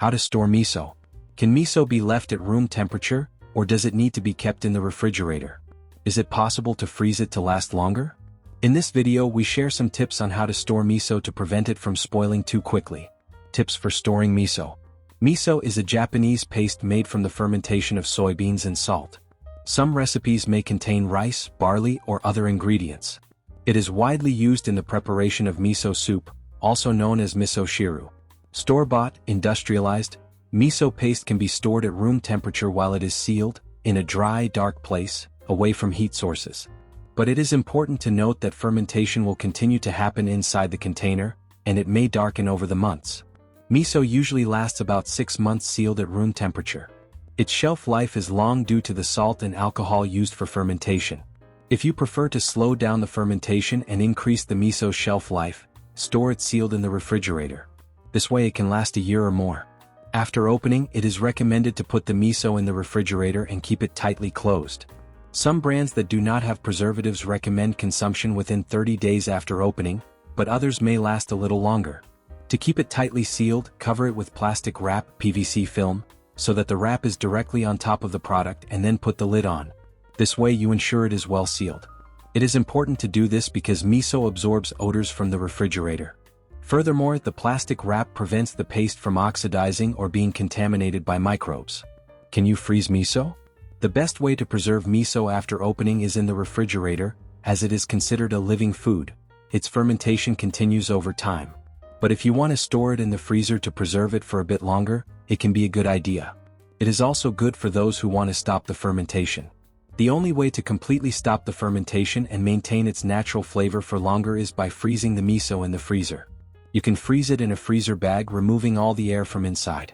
How to store miso. Can miso be left at room temperature, or does it need to be kept in the refrigerator? Is it possible to freeze it to last longer? In this video we share some tips on how to store miso to prevent it from spoiling too quickly. Tips for storing miso. Miso is a Japanese paste made from the fermentation of soybeans and salt. Some recipes may contain rice, barley, or other ingredients. It is widely used in the preparation of miso soup, also known as misoshiru. Store-bought, industrialized, miso paste can be stored at room temperature while it is sealed, in a dry, dark place, away from heat sources. But it is important to note that fermentation will continue to happen inside the container, and it may darken over the months. Miso usually lasts about 6 months sealed at room temperature. Its shelf life is long due to the salt and alcohol used for fermentation. If you prefer to slow down the fermentation and increase the miso's shelf life, store it sealed in the refrigerator. This way it can last a year or more. After opening, it is recommended to put the miso in the refrigerator and keep it tightly closed. Some brands that do not have preservatives recommend consumption within 30 days after opening, but others may last a little longer. To keep it tightly sealed, cover it with plastic wrap, PVC film, so that the wrap is directly on top of the product, and then put the lid on. This way you ensure it is well sealed. It is important to do this because miso absorbs odors from the refrigerator. Furthermore, the plastic wrap prevents the paste from oxidizing or being contaminated by microbes. Can you freeze miso? The best way to preserve miso after opening is in the refrigerator, as it is considered a living food. Its fermentation continues over time. But if you want to store it in the freezer to preserve it for a bit longer, it can be a good idea. It is also good for those who want to stop the fermentation. The only way to completely stop the fermentation and maintain its natural flavor for longer is by freezing the miso in the freezer. You can freeze it in a freezer bag, removing all the air from inside.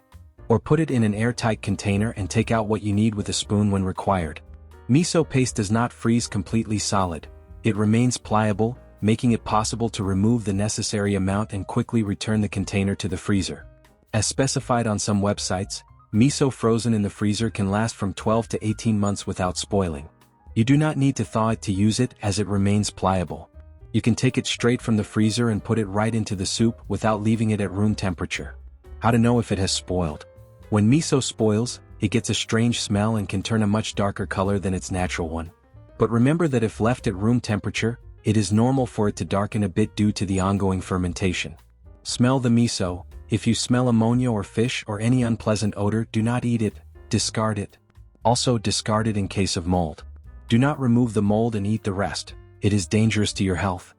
Or put it in an airtight container and take out what you need with a spoon when required. Miso paste does not freeze completely solid. It remains pliable, making it possible to remove the necessary amount and quickly return the container to the freezer. As specified on some websites, miso frozen in the freezer can last from 12 to 18 months without spoiling. You do not need to thaw it to use it, as it remains pliable. You can take it straight from the freezer and put it right into the soup without leaving it at room temperature. How to know if it has spoiled. When miso spoils, it gets a strange smell and can turn a much darker color than its natural one. But remember that if left at room temperature, it is normal for it to darken a bit due to the ongoing fermentation. Smell the miso. If you smell ammonia or fish or any unpleasant odor, do not eat it, discard it. Also, discard it in case of mold. Do not remove the mold and eat the rest. It is dangerous to your health.